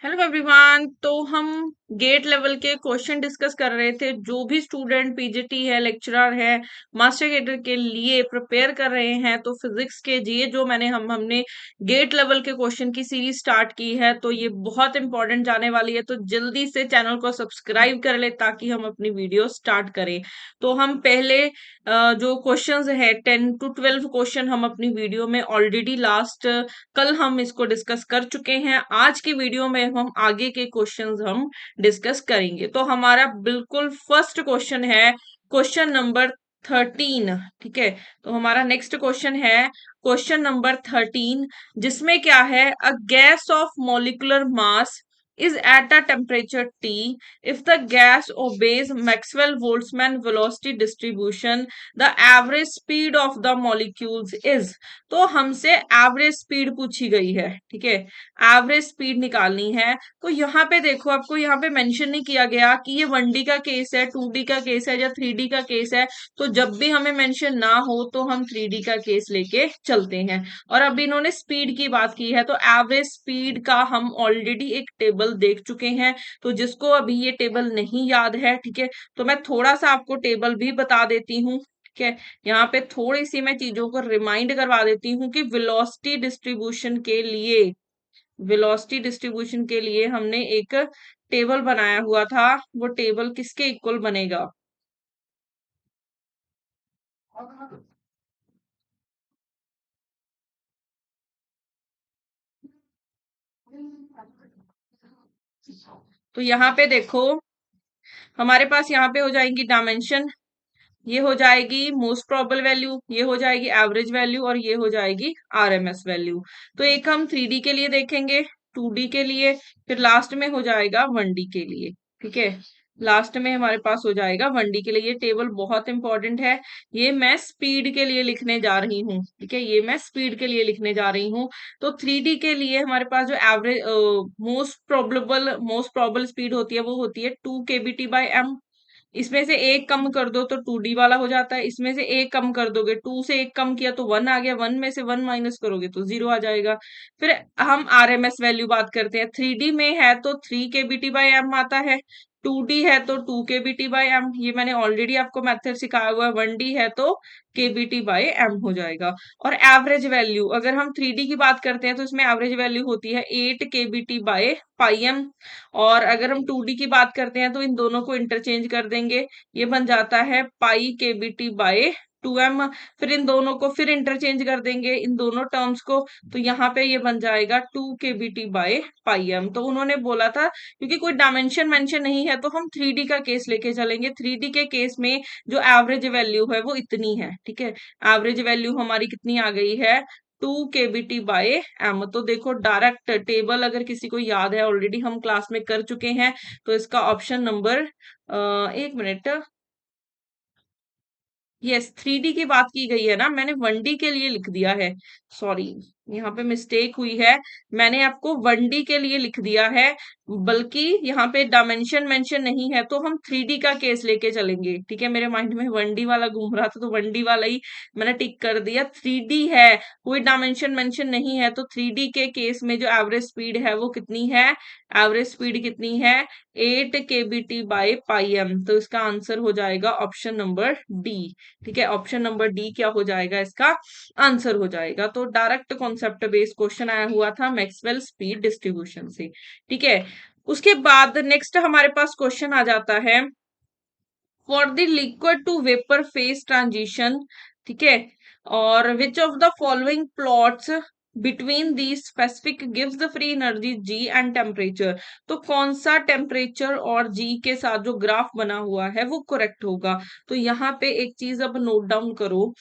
Hello everyone. तो हम gate level के क्वेश्चन डिस्कस कर रहे थे। जो भी स्टूडेंट पीजीटी है, लेक्चरर है, मास्टर गेटर के लिए प्रिपेयर कर रहे हैं, तो फिजिक्स के ये जो हमने गेट लेवल के क्वेश्चन की सीरीज स्टार्ट की है, तो ये बहुत इंपॉर्टेंट जाने वाली है। तो जल्दी से चैनल को सब्सक्राइब कर ले ताकि हम अपनी वीडियो स्टार्ट करें। तो हम पहले जो क्वेश्चंस है 10 to 12 क्वेश्चन हम अपनी वीडियो में ऑलरेडी लास्ट कल हम इसको डिस्कस कर चुके हैं। आज की वीडियो में हम आगे के क्वेश्चंस हम डिस्कस करेंगे। तो हमारा बिल्कुल फर्स्ट क्वेश्चन है क्वेश्चन नंबर 13। ठीक है, तो हमारा नेक्स्ट क्वेश्चन है क्वेश्चन नंबर 13, जिसमें क्या है, a gas off molecular mass is at a temperature T. If the gas obeys Maxwell-Boltzmann velocity distribution, the average speed of the molecules is। तो हमसे एवरेज स्पीड पूछी गई है। ठीक है, एवरेज स्पीड निकालनी है। तो यहाँ पे देखो, आपको यहाँ पे मेंशन नहीं किया गया कि ये 1D का केस है, 2D का केस है या 3D का केस है। तो जब भी हमें मेंशन ना हो तो हम 3D का केस लेके चलते हैं। और अब इन्होंने स्पीड की बात की है, तो एवरेज स्पीड का हम ऑलरेडी एक टेबल देख चुके हैं। तो जिसको अभी ये टेबल नहीं याद है, ठीक है, तो मैं थोड़ा सा आपको टेबल भी बता देती हूँ। ठीक है, यहाँ पे थोड़ी सी मैं चीजों को रिमाइंड करवा देती हूँ कि वेलोसिटी डिस्ट्रीब्यूशन के लिए हमने एक टेबल बनाया हुआ था। वो टेबल किसके इक्वल बनेगा? तो यहाँ पे देखो, हमारे पास यहाँ पे हो जाएंगी डायमेंशन, ये हो जाएगी मोस्ट प्रोबेबल वैल्यू, ये हो जाएगी एवरेज वैल्यू और ये हो जाएगी आरएमएस वैल्यू। तो एक हम 3D के लिए देखेंगे, 2D के लिए, फिर लास्ट में हो जाएगा 1D के लिए। ठीक है, लास्ट में हमारे पास हो जाएगा 1D के लिए। ये टेबल बहुत इंपॉर्टेंट है। ये मैं स्पीड के लिए लिखने जा रही हूँ। ठीक है, ये मैं स्पीड के लिए लिखने जा रही हूँ। तो 3D के लिए हमारे पास जो एवरेज मोस्ट प्रोबेबल स्पीड होती है वो होती है 2 kbt/m। इसमें से एक कम कर दो तो 2D वाला हो जाता है। इसमें से एक कम कर दोगे, 2 से एक कम किया तो 1 आ गया, 1 में से 1 माइनस करोगे तो 0 आ जाएगा। फिर हम आरएमएस वैल्यू बात करते हैं। 3D में है तो 3 kbt/m आता है, 2D है तो 2 kbt/m। ये मैंने ऑलरेडी आपको मेथड सिखाया हुआ है। 1D है तो kbt/m हो जाएगा। और एवरेज वैल्यू अगर हम 3D की बात करते हैं तो इसमें एवरेज वैल्यू होती है 8 kbt/m। और अगर हम 2D की बात करते हैं तो इन दोनों को इंटरचेंज कर देंगे, ये बन जाता है π/kBT/2m। फिर इन दोनों को फिर इंटरचेंज कर देंगे, इन दोनों टर्म्स को, तो यहाँ पे ये बन जाएगा 2 kBT/m। तो उन्होंने बोला था क्योंकि कोई डायमेंशन मेंशन नहीं है तो हम 3D का केस लेके चलेंगे। 3D के केस में जो एवरेज वैल्यू है वो इतनी है। ठीक है, एवरेज वैल्यू हमारी कितनी आ गई है? 2 kBT/m। तो देखो, डायरेक्ट टेबल अगर किसी को याद है, ऑलरेडी हम क्लास में कर चुके हैं, तो इसका ऑप्शन नंबर, एक मिनट, यस, 3D की बात की गई है ना, मैंने 1D के लिए लिख दिया है। सॉरी, यहाँ पे मिस्टेक हुई है, मैंने आपको 1D के लिए लिख दिया है, बल्कि यहाँ पे डायमेंशन मेंशन नहीं है, तो हम 3D का केस लेके चलेंगे। ठीक है, मेरे माइंड में 1D वाला घूम रहा था तो 1D वाला ही मैंने टिक कर दिया। 3D है, कोई डायमेंशन मेंशन नहीं है, तो 3D के केस में जो एवरेज स्पीड है वो कितनी है? एवरेज स्पीड कितनी है? 8 kBT/m। तो इसका आंसर हो जाएगा ऑप्शन नंबर डी। ठीक है, ऑप्शन नंबर डी क्या हो जाएगा? इसका आंसर हो जाएगा। तो डायरेक्ट कॉन्सेप्ट बेस्ड क्वेश्चन आया हुआ था मैक्सवेल स्पीड डिस्ट्रीब्यूशन से। ठीक है, उसके बाद नेक्स्ट हमारे पास क्वेश्चन आ जाता है for the liquid to vapour phase transition. ठीक है, और which of the following plots between the specific gives the free energy G and temperature. तो कौन सा टेम्परेचर और जी के साथ जो ग्राफ बना हुआ है वो करेक्ट होगा? तो यहाँ पे एक चीज अब नोट डाउन करो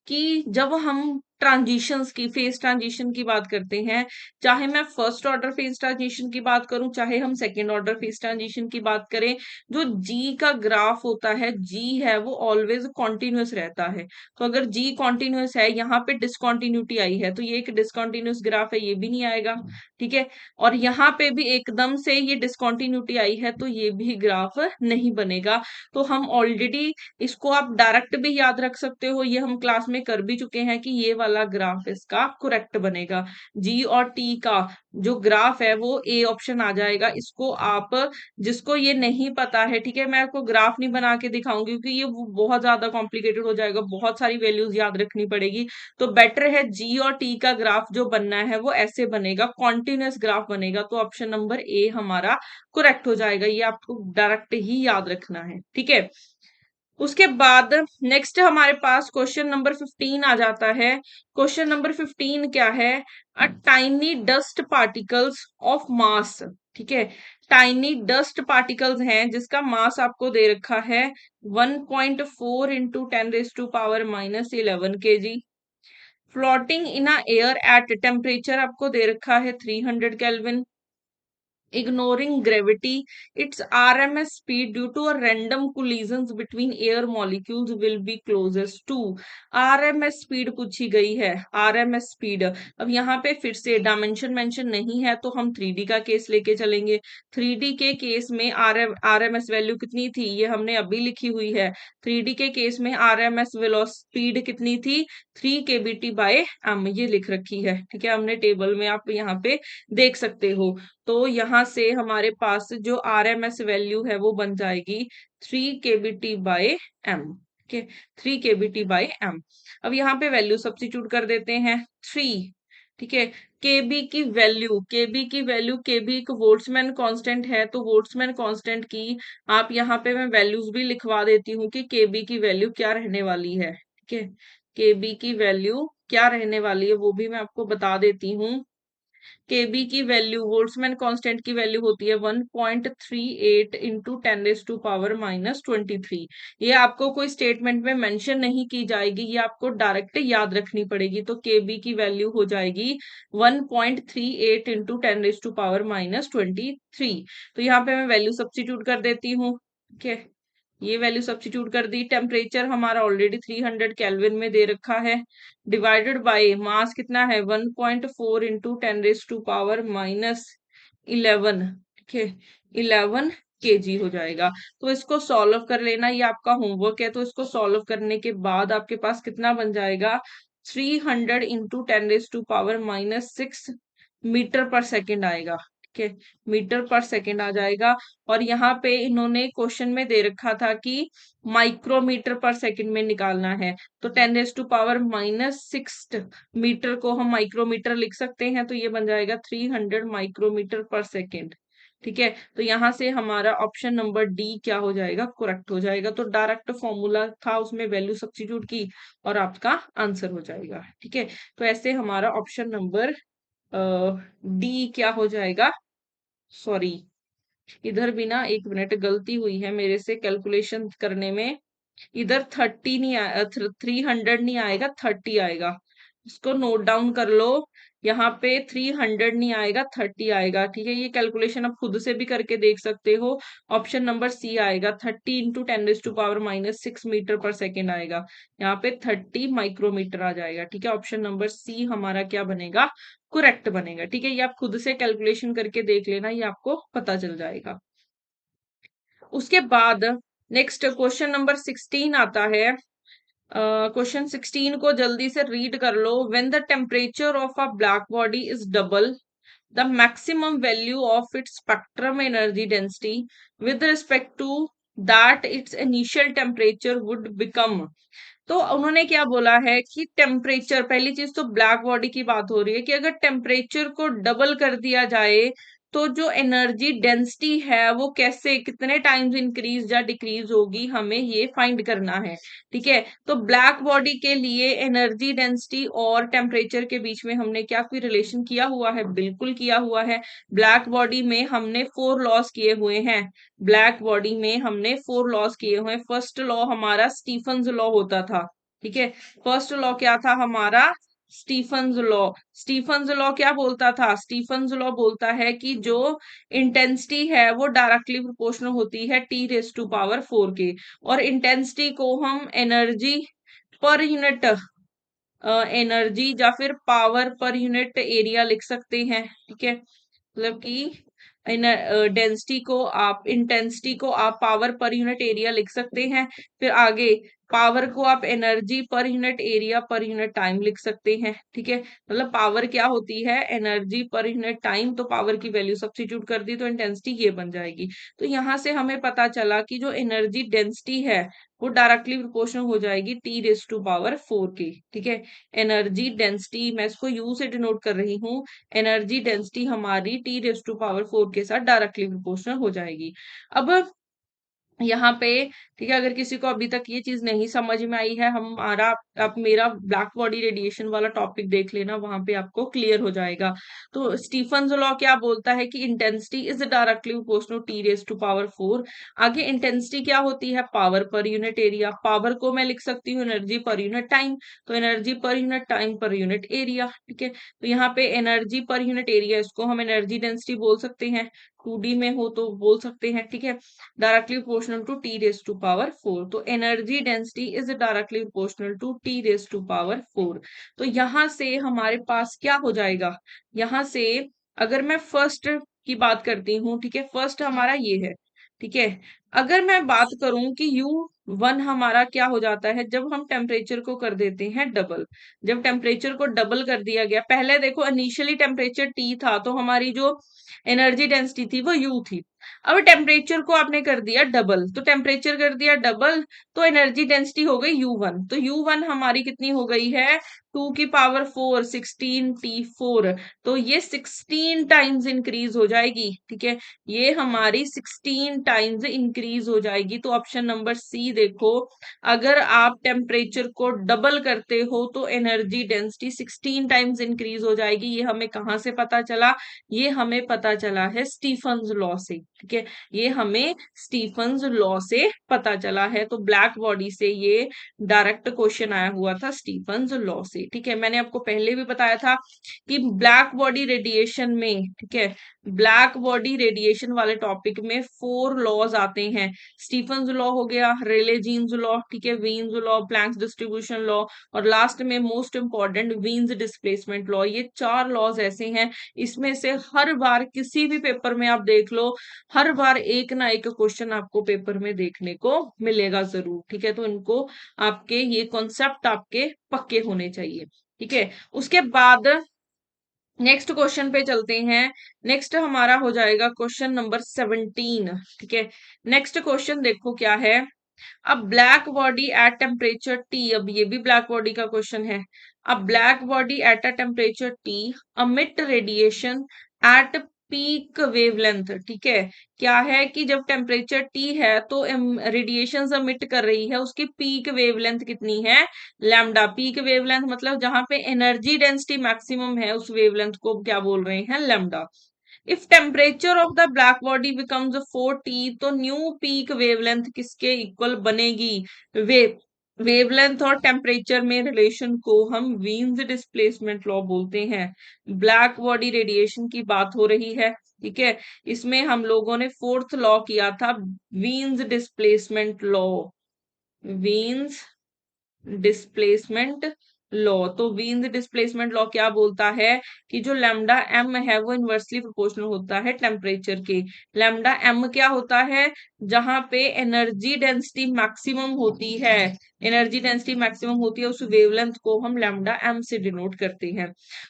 कि जब हम ट्रांजिशंस की, फेज ट्रांजिशन की बात करते हैं, चाहे मैं फर्स्ट ऑर्डर फेज ट्रांजिशन की बात करूं, चाहे हम सेकेंड ऑर्डर फेज ट्रांजिशन की बात करें, जो जी का ग्राफ होता है, जी है वो ऑलवेज कॉन्टिन्यूस रहता है। तो अगर जी कॉन्टिन्यूस है, यहाँ पे डिसकॉन्टिन्यूटी आई है, तो ये एक डिसकॉन्टिन्यूस ग्राफ है, ये भी नहीं आएगा। ठीक है, और यहाँ पे भी एकदम से ये डिसकॉन्टिन्यूटी आई है तो ये भी ग्राफ नहीं बनेगा। तो हम ऑलरेडी इसको आप डायरेक्ट भी याद रख सकते हो, ये हम क्लास में कर भी चुके हैं कि ये वाला ग्राफ इसका करेक्ट बनेगा। जी और टी का जो ग्राफ है वो ए ऑप्शन आ जाएगा। इसको आप, जिसको ये नहीं पता है, ठीक है, मैं आपको ग्राफ नहीं बना के दिखाऊंगी क्योंकि ये बहुत ज्यादा कॉम्प्लिकेटेड हो जाएगा, बहुत सारी वैल्यूज याद रखनी पड़ेगी। तो बेटर है जी और टी का ग्राफ जो बनना है वो ऐसे बनेगा, कॉन्टिन्यूअस ग्राफ बनेगा। तो ऑप्शन नंबर ए हमारा करेक्ट हो जाएगा, ये आपको डायरेक्ट ही याद रखना है, ठीक है। उसके बाद नेक्स्ट हमारे पास क्वेश्चन नंबर 15 आ जाता है। क्वेश्चन नंबर 15 क्या है? A tiny dust particles of mass, ठीक है, टाइनी डस्ट पार्टिकल्स हैं जिसका मास आपको दे रखा है 1.4 into 10⁻⁻11 kg, floating in a air at temperature आपको दे रखा है 300 kelvin, ignoring gravity, its RMS speed due to a random collisions between air molecules will be closest to। RMS speed पूछी गई है, RMS speed। अब यहाँ पे फिर से डायमेंशन मेंशन नहीं है तो हम 3D का केस लेके चलेंगे। 3D के केस में RMS वैल्यू कितनी थी ये हमने अभी लिखी हुई है। 3D के केस में RMS स्पीड कितनी थी? 3 kBt/m, ये लिख रखी है, ठीक है, हमने टेबल में, आप यहाँ पे देख सकते हो। तो यहां से हमारे पास जो RMS वैल्यू है वो बन जाएगी 3 kBt/m, ठीक है, 3 kBt/m। अब यहाँ पे वैल्यू सब्स्टिट्यूट कर देते हैं 3, ठीक है। केबी एक वोल्ट्समैन कांस्टेंट है, तो वोल्ट्समैन कांस्टेंट की आप यहाँ पे मैं वैल्यूज भी लिखवा देती हूँ कि केबी की वैल्यू क्या रहने वाली है, ठीक है, केबी की वैल्यू क्या रहने वाली है वो भी मैं आपको बता देती हूँ। केबी की वैल्यू, बोल्ट्जमैन कांस्टेंट की वैल्यू होती है 1.38 इंटू 10⁻⁻23। ये आपको कोई स्टेटमेंट में मेंशन नहीं की जाएगी, ये आपको डायरेक्ट याद रखनी पड़ेगी। तो केबी की वैल्यू हो जाएगी 1.38 इंटू 10⁻⁻23। तो यहाँ पे मैं वैल्यू सब्स्टिट्यूट कर देती हूँ, ठीक है, ये वैल्यू सब्स्टिट्यूट कर दी। टेम्परेचर हमारा ऑलरेडी 300 केल्विन में दे रखा है, डिवाइडेड बाय मास कितना है 1.4 इंटू 10⁻⁻11, ठीक है, 11 kg हो जाएगा। तो इसको सॉल्व कर लेना, ये आपका होमवर्क है। तो इसको सॉल्व करने के बाद आपके पास कितना बन जाएगा? 300 इंटू 10⁻⁻6 मीटर पर सेकेंड आएगा, ठीक है, मीटर पर सेकेंड आ जाएगा। और यहाँ पे इन्होंने क्वेश्चन में दे रखा था कि माइक्रोमीटर पर सेकंड में निकालना है, तो 10⁻⁻6 मीटर को हम माइक्रोमीटर लिख सकते हैं, तो ये बन जाएगा 300 माइक्रोमीटर पर सेकंड, ठीक है। तो यहाँ से हमारा ऑप्शन नंबर डी क्या हो जाएगा? करेक्ट हो जाएगा। तो डायरेक्ट फॉर्मूला था, उसमें वैल्यू सब्स्टिट्यूट की और आपका आंसर हो जाएगा, ठीक है। तो ऐसे हमारा ऑप्शन नंबर डी क्या हो जाएगा? सॉरी, इधर भी ना 1 मिनट गलती हुई है मेरे से कैलकुलेशन करने में। इधर 30 नहीं आया, 300 नहीं आएगा, 30 आएगा। इसको नोट डाउन कर लो। यहाँ पे 300 नहीं आएगा, 30 आएगा, ठीक है। ये कैलकुलेशन आप खुद से भी करके देख सकते हो। ऑप्शन नंबर सी आएगा, 30 इंटू 10⁻⁻6 मीटर पर सेकेंड आएगा। यहाँ पे 30 माइक्रोमीटर आ जाएगा, ठीक है। ऑप्शन नंबर सी हमारा क्या बनेगा? करेक्ट बनेगा, ठीक है। ये आप खुद से कैलकुलेशन करके देख लेना, ये आपको पता चल जाएगा। उसके बाद नेक्स्ट क्वेश्चन नंबर 16 आता है। क्वेश्चन 16 को जल्दी से रीड कर लो। When the temperature of a black body is double the maximum value of its spectrum energy density with respect to that its initial temperature would become. तो उन्होंने क्या बोला है कि टेम्परेचर, पहली चीज तो ब्लैक बॉडी की बात हो रही है कि अगर टेम्परेचर को डबल कर दिया जाए तो जो एनर्जी डेंसिटी है वो कैसे, कितने टाइम्स इंक्रीज या डिक्रीज होगी, हमें ये फाइंड करना है, ठीक है। तो ब्लैक बॉडी के लिए एनर्जी डेंसिटी और टेम्परेचर के बीच में हमने क्या कोई रिलेशन किया हुआ है? बिल्कुल किया हुआ है। ब्लैक बॉडी में हमने 4 लॉस किए हुए हैं। ब्लैक बॉडी में हमने 4 लॉस किए हुए हैं। फर्स्ट लॉ हमारा स्टीफन्स लॉ होता था, ठीक है। फर्स्ट लॉ क्या था हमारा? Stephen's law. स्टीफन्स लॉ क्या बोलता था? स्टीफन्स लॉ बोलता है कि जो इंटेंसिटी है वो डायरेक्टली प्रोपोर्शनल होती है T⁴ के, और इंटेंसिटी को हम एनर्जी पर यूनिट एनर्जी या फिर पावर पर यूनिट एरिया लिख सकते हैं, ठीक है। मतलब कि डेंसिटी को आप, इंटेंसिटी को आप पावर पर यूनिट एरिया लिख सकते हैं। फिर आगे पावर को आप energy per unit area per unit time लिख सकते हैं, ठीक है। मतलब पावर क्या होती है, एनर्जी पर यूनिट टाइम, तो पावर की वैल्यू सब्स्टिट्यूट कर दी तो इंटेंसिटी ये बन जाएगी। तो यहाँ से हमें पता चला कि जो एनर्जी डेंसिटी है वो डायरेक्टली प्रोपोर्शनल हो जाएगी टी रेज टू पावर 4 के, ठीक है। एनर्जी डेंसिटी मैं इसको यू से डिनोट कर रही हूँ, एनर्जी डेंसिटी हमारी टी रेज टू पावर 4 के साथ डायरेक्टली प्रोपोर्शनल हो जाएगी। अब यहाँ पे, ठीक है, अगर किसी को अभी तक ये चीज नहीं समझ में आई है, हमारा आप मेरा ब्लैक बॉडी रेडिएशन वाला टॉपिक देख लेना, वहां पे आपको क्लियर हो जाएगा। तो स्टीफन्स लॉ क्या बोलता है कि intensity is directly proportional T raise to power 4। आगे इंटेंसिटी क्या होती है, power per unit area, power को मैं लिख सकती हूँ एनर्जी पर यूनिट टाइम, तो energy per unit time per unit area, ठीक है। तो यहाँ पे एनर्जी पर यूनिट एरिया, इसको हम एनर्जी डेंसिटी बोल सकते हैं, 2D में हो तो बोल सकते हैं, ठीक है। Directly proportional to T raise to power 4, तो energy density is directly proportional to T raise to power 4। तो यहां से हमारे पास क्या हो जाएगा, यहां से अगर मैं फर्स्ट की बात करती हूँ, ठीक है, फर्स्ट हमारा ये है, ठीक है। अगर मैं बात करूं कि U1 हमारा क्या हो जाता है जब हम टेम्परेचर को कर देते हैं डबल, जब टेम्परेचर को डबल कर दिया गया, पहले देखो इनिशियली टेम्परेचर T था तो हमारी जो एनर्जी डेंसिटी थी वो U थी। अब टेम्परेचर को आपने कर दिया डबल, तो टेम्परेचर कर दिया डबल, तो एनर्जी डेंसिटी हो गई U1, तो U1 हमारी कितनी हो गई है, 2 की पावर 4, 16T4, तो ये 16 टाइम्स इंक्रीज हो जाएगी, ठीक है। ये हमारी 16 टाइम्स इंक्रीज हो जाएगी। तो ऑप्शन नंबर सी देखो, अगर आप टेम्परेचर को डबल करते हो तो एनर्जी डेंसिटी 16 टाइम्स इंक्रीज हो जाएगी। ये हमें कहाँ से पता चला, ये हमें पता चला है स्टीफन्स लॉ से, ठीक है। ये हमें स्टीफन्स लॉ से पता चला है। तो ब्लैक बॉडी से ये डायरेक्ट क्वेश्चन आया हुआ था स्टीफन्स लॉ से, ठीक है। मैंने आपको पहले भी बताया था कि ब्लैक बॉडी रेडिएशन में, ठीक है, ब्लैक बॉडी रेडिएशन वाले टॉपिक में 4 लॉज आते हैं। स्टीफन्स लॉ हो गया, रेले जीन्स लॉ, ठीक है, Wien's law, Planck's distribution law, और लास्ट में most important Wien's displacement law. ये 4 लॉज ऐसे हैं, इसमें से हर बार किसी भी पेपर में आप देख लो, हर बार एक ना एक क्वेश्चन आपको पेपर में देखने को मिलेगा जरूर, ठीक है। तो इनको आपके ये कॉन्सेप्ट आपके पक्के होने चाहिए, ठीक है। उसके बाद नेक्स्ट क्वेश्चन पे चलते हैं। नेक्स्ट हमारा हो जाएगा क्वेश्चन नंबर 17, ठीक है। नेक्स्ट क्वेश्चन देखो क्या है, अब black body at temperature T, अब ये भी ब्लैक बॉडी का क्वेश्चन है। अब black body at a temperature T अमिट रेडिएशन एट पीक वेवलेंथ, ठीक है। क्या है कि जब टेम्परेचर टी है तो रेडिएशन अमिट कर रही है, उसकी पीक वेवलेंथ कितनी है, लैम्डा। पीक वेवलेंथ मतलब जहां पे एनर्जी डेंसिटी मैक्सिमम है उस वेवलेंथ को क्या बोल रहे हैं, lambda. If temperature of the black body becomes 4T, तो न्यू पीक वेवलेंथ किसके इक्वल बनेगी, वेव वेवलेंथ और टेम्परेचर में रिलेशन को हम वीन्स डिस्प्लेसमेंट लॉ बोलते हैं। ब्लैक बॉडी रेडिएशन की बात हो रही है, ठीक है। इसमें हम लोगों ने फोर्थ लॉ किया था, वीन्स डिस्प्लेसमेंट लॉ, वीन्स डिस्प्लेसमेंट लॉ। तो वीन्स डिस्प्लेसमेंट लॉ क्या बोलता है कि जो लैम्डा एम है वो इनवर्सली प्रोपोर्शनल होता है टेम्परेचर के। लैम्डा एम क्या होता है, जहां पे एनर्जी डेंसिटी मैक्सिमम होती है, एनर्जी डेंसिटी मैक्सिमम होती है, उस वेवलेंथ को हम लैम्डा एम से डिनोट करते हैं।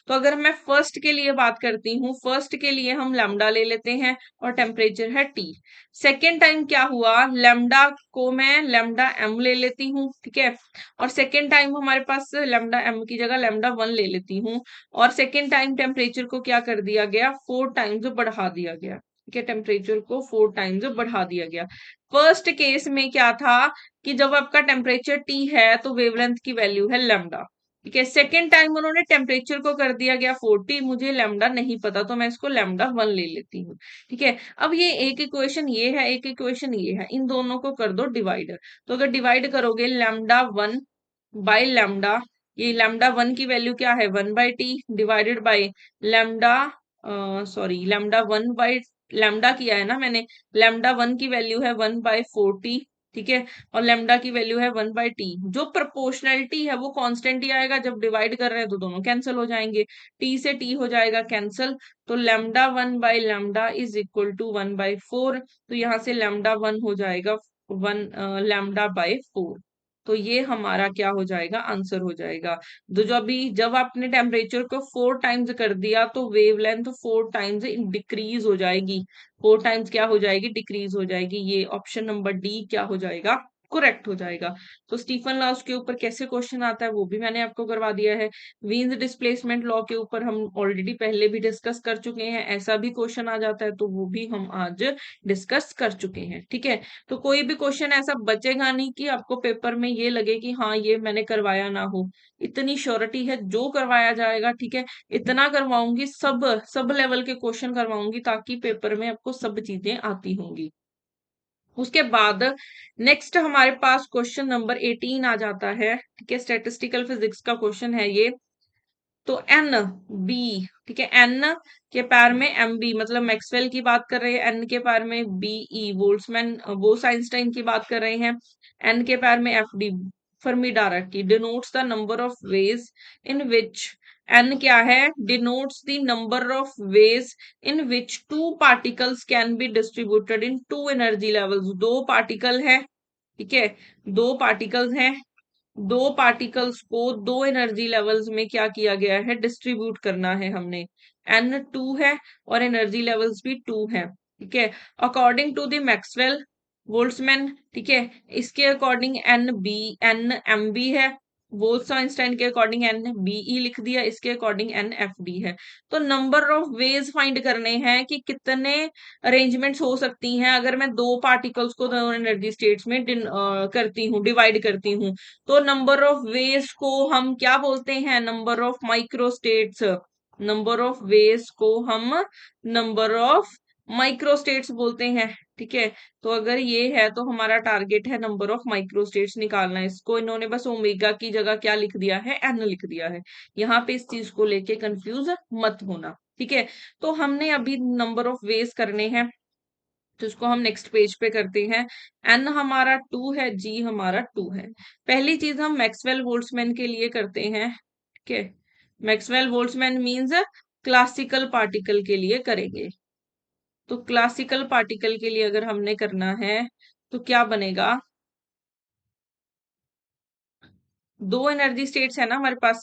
तो अगर मैं फर्स्ट के लिए बात करती हूँ, फर्स्ट के लिए हम लैम्डा ले लेते हैं और टेम्परेचर है टी। सेकेंड टाइम क्या हुआ, लैम्डा को मैं लैम्डा एम ले लेती हूँ, ठीक है। और सेकेंड टाइम हमारे पास लैम्डा एम की जगह लैम्डा 1 ले लेती हूँ, और सेकेंड टाइम टेम्परेचर को क्या कर दिया गया, 4 टाइम्स बढ़ा दिया गया, ठीक है। टेम्परेचर को 4 टाइम्स बढ़ा दिया गया। फर्स्ट केस में क्या था कि जब आपका टेम्परेचर टी है तो वेवलेंथ की वैल्यू है लैम्डा, ठीक है। सेकेंड टाइम उन्होंने टेम्परेचर को कर दिया गया 40, मुझे लैम्डा नहीं पता तो मैं इसको लैम्डा 1 ले लेती हूँ, ठीक है। अब ये एक इक्वेशन ये है, एक इक्वेशन ये है, इन दोनों को कर दो डिवाइड। तो अगर डिवाइड करोगे लैम्डा 1 बाय लैम्डा, ये लैम्डा 1 की वैल्यू क्या है 1/T, divided by lambda, sorry lambda 1 by lambda किया है ना मैंने, लैम्डा 1 की वैल्यू है 1/40, ठीक है। और लैम्डा की वैल्यू है 1/T। जो प्रोपोर्शनैलिटी है वो कांस्टेंट ही आएगा, जब डिवाइड कर रहे हैं तो दोनों कैंसिल हो जाएंगे, टी से टी हो जाएगा कैंसिल। तो lambda 1 by lambda is equal to 1/4, तो यहाँ से लैम्डा 1 हो जाएगा 1 लैम्डा बाय 4। तो ये हमारा क्या हो जाएगा, आंसर हो जाएगा। तो जब आपने टेम्परेचर को 4 टाइम्स कर दिया तो वेवलेंथ 4 टाइम्स डिक्रीज हो जाएगी, 4 टाइम्स क्या हो जाएगी, डिक्रीज हो जाएगी। ये ऑप्शन नंबर डी क्या हो जाएगा, करेक्ट हो जाएगा। तो स्टीफन लॉ के ऊपर कैसे क्वेश्चन आता है वो भी मैंने आपको करवा दिया है। वीन्स डिस्प्लेसमेंट लॉ के ऊपर हम ऑलरेडी पहले भी डिस्कस कर चुके हैं, ऐसा भी क्वेश्चन आ जाता है तो वो भी हम आज डिस्कस कर चुके हैं। ठीक है, तो कोई भी क्वेश्चन ऐसा बचेगा नहीं कि आपको पेपर में ये लगे कि हाँ ये मैंने करवाया ना हो। इतनी श्योरिटी है जो करवाया जाएगा, ठीक है, इतना करवाऊंगी, सब सब लेवल के क्वेश्चन करवाऊंगी ताकि पेपर में आपको सब चीजें आती होंगी। उसके बाद नेक्स्ट हमारे पास क्वेश्चन नंबर 18 आ जाता है। ठीक है, स्टैटिस्टिकल फिजिक्स का क्वेश्चन है ये। तो एन बी, ठीक है, एन के पैर में एम बी, मतलब मैक्सवेल की बात कर रहे हैं, एन के पैर में B E, Boltzmann Bose Einstein की बात कर रहे हैं, एन के पैर में एफ डी, फर्मी डायराक्ट की, denotes the number of ways in which, N क्या है, denotes the number of ways in which two particles can be distributed in two energy levels. दो पार्टिकल है, ठीक है, दो पार्टिकल्स हैं, दो पार्टिकल्स को दो एनर्जी लेवल्स में क्या किया गया है, डिस्ट्रीब्यूट करना है हमने। एन टू है और एनर्जी लेवल्स भी टू है। ठीक है, according to the Maxwell Boltzmann, ठीक है, इसके अकॉर्डिंग एन एम बी है, बोल्ट्स आइंस्टाइन के अकॉर्डिंग एन बी ई लिख दिया, इसके अकॉर्डिंग एन एफ डी है। तो नंबर ऑफ वेज फाइंड करने हैं कि कितने अरेंजमेंट्स हो सकती हैं अगर मैं दो पार्टिकल्स को दोनों एनर्जी स्टेट्स में करती हूँ, डिवाइड करती हूँ। तो नंबर ऑफ वेज को हम क्या बोलते हैं, number of microstates. Number of veg को हम नंबर ऑफ माइक्रोस्टेट्स बोलते हैं। ठीक है, तो अगर ये है तो हमारा टारगेट है नंबर ऑफ माइक्रोस्टेट्स निकालना। इसको इन्होंने बस ओमेगा की जगह क्या लिख दिया है, एन लिख दिया है। यहाँ पे इस चीज को लेके कंफ्यूज मत होना। ठीक है, तो हमने अभी नंबर ऑफ वेज करने हैं, तो इसको हम नेक्स्ट पेज पे करते हैं। एन हमारा टू है, जी हमारा टू है। पहली चीज हम मैक्सवेल बोल्ट्जमैन के लिए करते हैं। ठीक है, Maxwell Boltzmann means classical particle के लिए करेंगे। तो क्लासिकल पार्टिकल के लिए अगर हमने करना है तो क्या बनेगा, दो एनर्जी स्टेट्स है ना हमारे पास,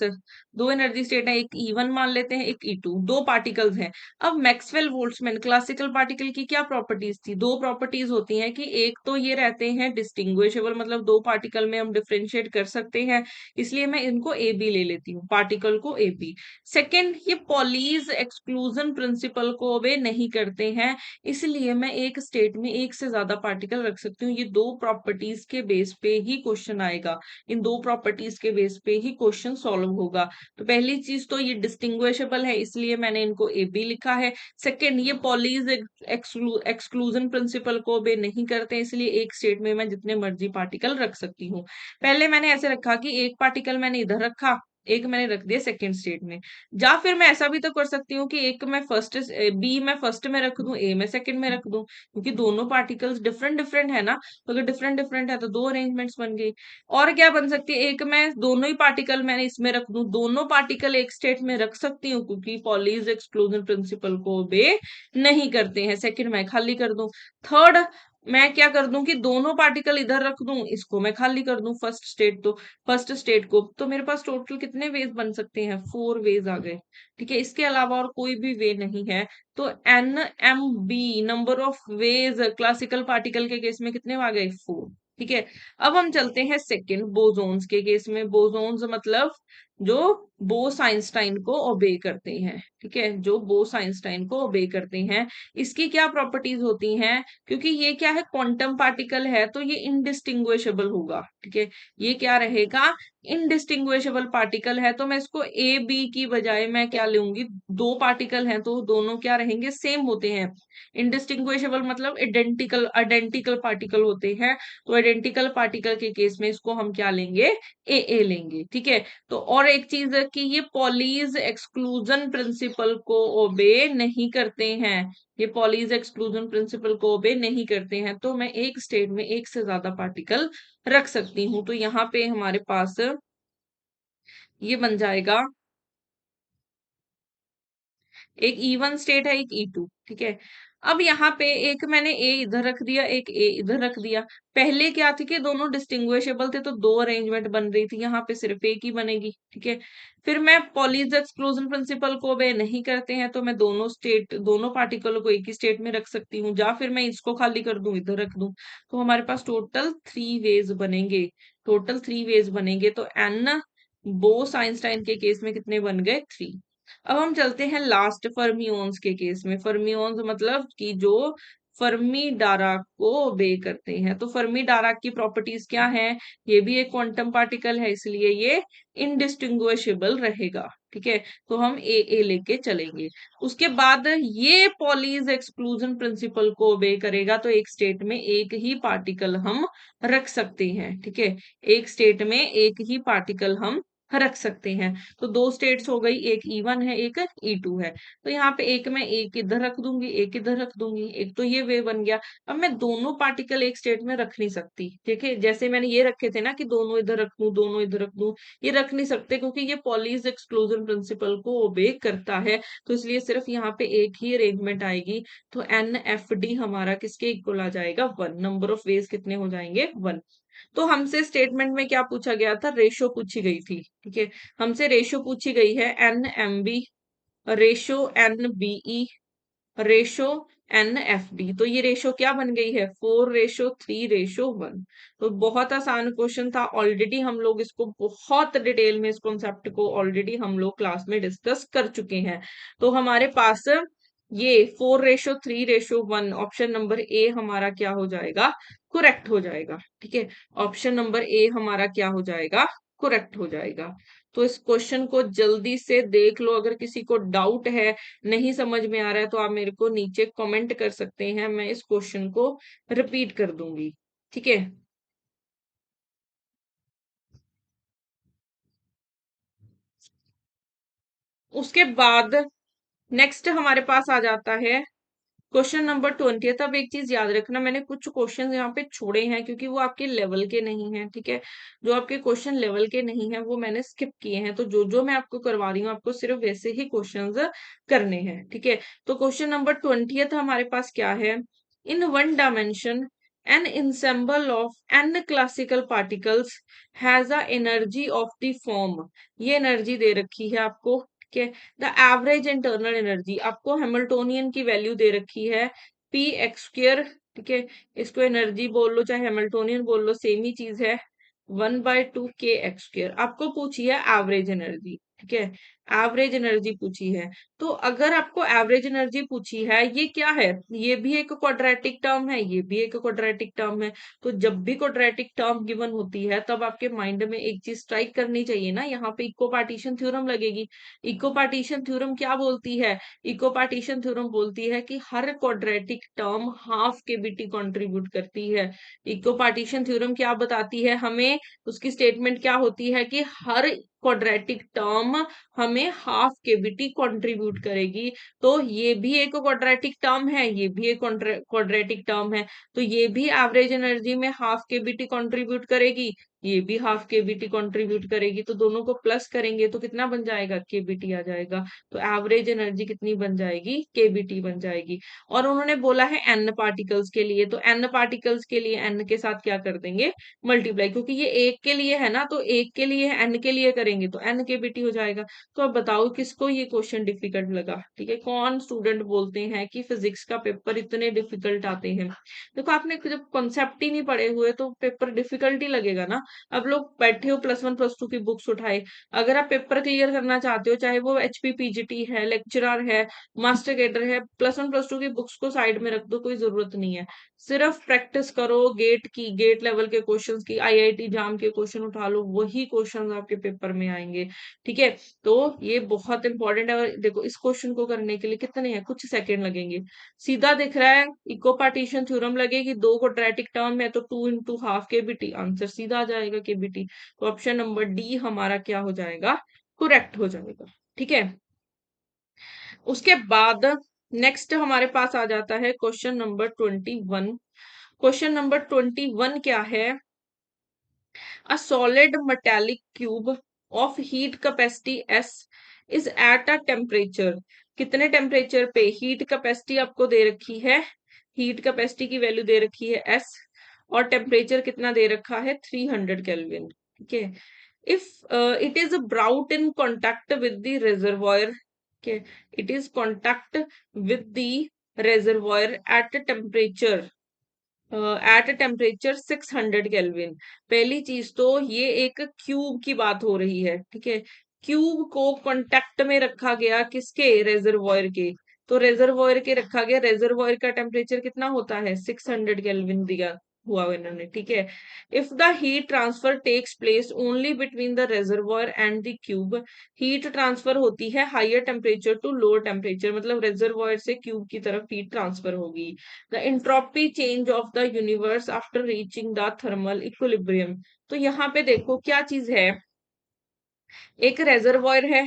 दो एनर्जी स्टेट है, एक E1 मान लेते हैं, एक E2, दो पार्टिकल्स हैं। अब मैक्सवेल बोल्ट्जमैन क्लासिकल पार्टिकल की क्या प्रॉपर्टीज थी, दो प्रॉपर्टीज होती हैं कि एक तो ये रहते हैं डिस्टिंग्विशेबल, मतलब दो पार्टिकल में हम डिफरेंशिएट कर सकते हैं, इसलिए मैं इनको ए बी ले लेती हूँ, पार्टिकल को ए बी। सेकेंड, ये पॉलीज एक्सक्लूजन प्रिंसिपल को ओबे नहीं करते हैं, इसलिए मैं एक स्टेट में एक से ज्यादा पार्टिकल रख सकती हूँ। ये दो प्रॉपर्टीज के बेस पे ही क्वेश्चन आएगा, इन दो प्रॉपर्टीज के बेस पे ही क्वेश्चन सॉल्व होगा। तो पहली चीज तो ये डिस्टिंग्विशेबल है, इसलिए मैंने इनको ए बी लिखा है। सेकंड, ये पॉलीज एक्सक्लूजन प्रिंसिपल को बे नहीं करते, इसलिए एक स्टेट में मैं जितने मर्जी पार्टिकल रख सकती हूँ। पहले मैंने ऐसे रखा कि एक पार्टिकल मैंने इधर रखा, एक मैंने रख दिया सेकंड स्टेट में। या फिर मैं ऐसा भी तो कर सकती हूँ कि एक मैं फर्स्ट, बी मैं फर्स्ट में रख दूं, ए मैं सेकंड में रख दूं, क्योंकि दोनों पार्टिकल्स डिफरेंट डिफरेंट है ना। तो अगर डिफरेंट डिफरेंट है तो दो अरेंजमेंट्स बन गई। और क्या बन सकती है, एक मैं दोनों ही पार्टिकल मैंने इसमें रख दूं, दोनों पार्टिकल एक स्टेट में रख सकती हूँ, क्योंकि पॉलीज एक्सक्लूजन प्रिंसिपल को ओबे नहीं करते हैं। सेकंड मैं खाली कर दूं। थर्ड, मैं क्या कर दूं कि दोनों पार्टिकल इधर रख दूं, इसको मैं खाली कर दूं, फर्स्ट स्टेट तो फर्स्ट स्टेट को, तो मेरे पास टोटल कितने वेज बन सकते हैं, 4 वेज आ गए। ठीक है, इसके अलावा और कोई भी वे नहीं है। तो N M B number of ways classical particle के केस में कितने आ गए, 4। ठीक है, अब हम चलते हैं सेकंड बोसोन्स के केस में। बोसोन्स मतलब जो बोस आइंस्टाइन को ओबे करते हैं। ठीक है, जो बोस आइंस्टाइन को ओबे करते हैं, इसकी क्या प्रॉपर्टीज होती हैं, क्योंकि ये क्या है, क्वांटम पार्टिकल है तो ये इनडिस्टिंग्विशेबल होगा। ठीक है, ये क्या रहेगा, इनडिस्टिंग्विशेबल पार्टिकल है, तो मैं इसको ए बी की बजाय मैं क्या लूंगी, दो पार्टिकल हैं तो दोनों क्या रहेंगे, सेम होते हैं। इनडिस्टिंग्विशेबल मतलब आइडेंटिकल आइडेंटिकल पार्टिकल होते हैं, तो आइडेंटिकल पार्टिकल के केस में इसको हम क्या लेंगे, ए लेंगे। ठीक है, तो और एक चीज है कि ये पॉलीज एक्सक्लूजन प्रिंसिपल को ओबे नहीं करते हैं, ये पॉलीज एक्सक्लूजन प्रिंसिपल को ओबे नहीं करते हैं, तो मैं एक स्टेट में एक से ज्यादा पार्टिकल रख सकती हूँ। तो यहाँ पे हमारे पास ये बन जाएगा एक E1 स्टेट है, एक E2, ठीक है। अब यहाँ पे एक मैंने ए इधर रख दिया, एक ए इधर रख दिया। पहले क्या थी कि दोनों डिस्टिंग्विशेबल थे, तो दो अरेंजमेंट बन रही थी, यहाँ पे सिर्फ एक ही बनेगी, ठीक है। फिर मैं पॉलीज एक्सक्लूजन प्रिंसिपल को वे नहीं करते हैं, तो मैं दोनों पार्टिकल को एक ही स्टेट में रख सकती हूँ, या फिर मैं इसको खाली कर दूं, इधर रख दूं। तो हमारे पास टोटल 3 वेज बनेंगे, टोटल 3 वेज बनेंगे। तो एन बोस आइंस्टाइन के केस में कितने बन गए? 3। अब हम चलते हैं लास्ट फर्मियोन्स के केस में। फर्मियोन्स मतलब कि जो फर्मी डाराक को ओबे करते हैं। तो फर्मी डाराक की प्रॉपर्टीज क्या है? ये भी एक क्वांटम पार्टिकल है, इसलिए ये इनडिस्टिंग्विशेबल रहेगा, ठीक है। तो हम ए लेके चलेंगे। उसके बाद ये पॉलीज एक्सक्लूजन प्रिंसिपल को ओबे करेगा, तो एक स्टेट में एक ही पार्टिकल हम रख सकते हैं, ठीक है। एक स्टेट में एक ही पार्टिकल हम रख सकते हैं। तो दो स्टेट्स हो गई, एक E1 है, एक E2 है। तो यहाँ पे एक मैं एक इधर रख दूंगी, एक इधर रख दूंगी, एक तो ये वे बन गया। अब मैं दोनों पार्टिकल एक स्टेट में रख नहीं सकती, ठीक है। जैसे मैंने ये रखे थे ना कि दोनों इधर रख दूं, दोनों इधर रख दूं, ये रख नहीं सकते क्योंकि ये पॉलीज एक्सक्लूजन प्रिंसिपल को ओबे करता है। तो इसलिए सिर्फ यहाँ पे एक ही अरेंजमेंट आएगी। तो NFD हमारा किसके इक्वल आ जाएगा? 1। नंबर ऑफ वेज कितने हो जाएंगे? 1। तो हमसे स्टेटमेंट में क्या पूछा गया था? रेशो पूछी गई थी, ठीक है। हमसे रेशो पूछी गई है NMB, ratio NBE, ratio NFD। तो ये रेशो क्या बन गई है? 4:3:1। तो बहुत आसान क्वेश्चन था। ऑलरेडी हम लोग इसको बहुत डिटेल में, इस कॉन्सेप्ट को ऑलरेडी हम लोग क्लास में डिस्कस कर चुके हैं। तो हमारे पास ये 4:3:1 ऑप्शन नंबर ए हमारा क्या हो जाएगा? करेक्ट हो जाएगा, ठीक है। ऑप्शन नंबर ए हमारा क्या हो जाएगा? करेक्ट हो जाएगा। तो इस क्वेश्चन को जल्दी से देख लो। अगर किसी को डाउट है, नहीं समझ में आ रहा है, तो आप मेरे को नीचे कमेंट कर सकते हैं, मैं इस क्वेश्चन को रिपीट कर दूंगी, ठीक है। उसके बाद नेक्स्ट हमारे पास आ जाता है क्वेश्चन नंबर 20। अब एक चीज याद रखना, मैंने कुछ क्वेश्चन यहाँ पे छोड़े हैं क्योंकि वो आपके लेवल के नहीं हैं, ठीक है। जो आपके क्वेश्चन लेवल के नहीं है वो मैंने स्किप किए हैं। तो जो जो मैं आपको करवा रही हूँ, आपको सिर्फ वैसे ही क्वेश्चंस करने हैं, ठीक है। तो क्वेश्चन नंबर 20 हमारे पास क्या है? In one dimension an ensemble of n classical particles has a energy of the form। ये एनर्जी दे रखी है आपको, ठीक है। द एवरेज इंटरनल एनर्जी आपको हैमिल्टोनियन की वैल्यू दे रखी है px², ठीक है। इसको एनर्जी बोल लो चाहे हैमिल्टोनियन बोल लो, सेम ही चीज है। 1/2 kx²। आपको पूछी है एवरेज एनर्जी, ठीक है। एवरेज एनर्जी पूछी है। तो अगर आपको एवरेज एनर्जी पूछी है, ये क्या है? ये भी एक क्वाड्रेटिक टर्म है, ये भी एक क्वाड्रेटिक टर्म है। तो जब भी क्वाड्रेटिक टर्म गिवन होती है, तब आपके माइंड में एक चीज स्ट्राइक करनी चाहिए ना, यहाँ पे इक्को पार्टीशन थ्योरम लगेगी। इक्को पार्टीशन थ्योरम क्या बोलती है? इक्को पार्टीशन थ्योरम बोलती है कि हर quadratic term half KBT contribute करती है। इक्को पार्टीशन थ्योरम क्या बताती है हमें? उसकी स्टेटमेंट क्या होती है कि हर क्वाड्रेटिक टर्म हमें हाफ केबीटी कंट्रीब्यूट करेगी। तो ये भी एक क्वाड्रेटिक टर्म है, ये भी एक क्वाड्रेटिक टर्म है। तो ये भी एवरेज एनर्जी में हाफ केबीटी कंट्रीब्यूट करेगी, ये भी हाफ केबीटी कंट्रीब्यूट करेगी। तो दोनों को प्लस करेंगे तो कितना बन जाएगा? केबीटी आ जाएगा। तो एवरेज एनर्जी कितनी बन जाएगी? केबीटी बन जाएगी। और उन्होंने बोला है एन पार्टिकल्स के लिए, तो एन पार्टिकल्स के लिए एन के साथ क्या कर देंगे? मल्टीप्लाई, क्योंकि ये एक के लिए है ना, तो एक के लिए एन के लिए करेंगे तो एन केबीटी हो जाएगा। तो अब बताओ किसको ये क्वेश्चन डिफिकल्ट लगा? ठीक है, कौन स्टूडेंट बोलते हैं कि फिजिक्स का पेपर इतने डिफिकल्ट आते हैं? देखो, आपने जब कॉन्सेप्ट ही नहीं पढ़े हुए तो पेपर डिफिकल्ट ही लगेगा ना। अब लोग बैठे हो +1 +2 की बुक्स उठाए, अगर आप पेपर क्लियर करना चाहते हो, चाहे वो HP PGT है, लेक्चरर है, मास्टर कैडर है, +1 +2 की बुक्स को साइड में रख दो, कोई जरूरत नहीं है। सिर्फ प्रैक्टिस करो गेट की, गेट लेवल के क्वेश्चंस की, IIT जाम के क्वेश्चन उठा लो, वही क्वेश्चंस आपके पेपर में आएंगे, ठीक है। तो ये बहुत इंपॉर्टेंट है। और देखो, इस क्वेश्चन को करने के लिए कितने हैं? कुछ सेकंड लगेंगे। सीधा दिख रहा है, इक्को पार्टीशन थ्योरम लगेगी, दो क्वाड्रेटिक टर्म है तो 2 × ½ KBT, आंसर सीधा आ जाएगा KBT। तो ऑप्शन नंबर डी हमारा क्या हो जाएगा? करेक्ट हो जाएगा, ठीक है। उसके बाद नेक्स्ट हमारे पास आ जाता है क्वेश्चन नंबर 21। क्वेश्चन नंबर 21 क्या है? A solid metallic cube of heat capacity S is at a temperature कितने टेम्परेचर पे, हीट कैपेसिटी आपको दे रखी है, हीट कैपेसिटी की वैल्यू दे रखी है एस, और टेम्परेचर कितना दे रखा है 300 केल्विन, ठीक है। if it is brought in contact with the reservoir, okay, it is contact with the reservoir at a temperature at temperature 600 kelvin. पहली चीज तो ये एक क्यूब की बात हो रही है, ठीक है। क्यूब को कांटेक्ट में रखा गया किसके, रेजर्वॉयर के। तो रेजर्वॉयर के रखा गया, रेजर्वॉयर का टेम्परेचर कितना होता है 600 केल्विन दिया हुआ इन्होंने, ठीक है। If the heat transfer takes place only between the reservoir and the cube, heat transfer होती है higher temperature to lower temperature, मतलब रेजर्वॉयर से क्यूब की तरफ हीट ट्रांसफर होगी। The entropy change of the universe after reaching the thermal equilibrium. तो यहाँ पे देखो क्या चीज है, एक रेजर्वॉयर है,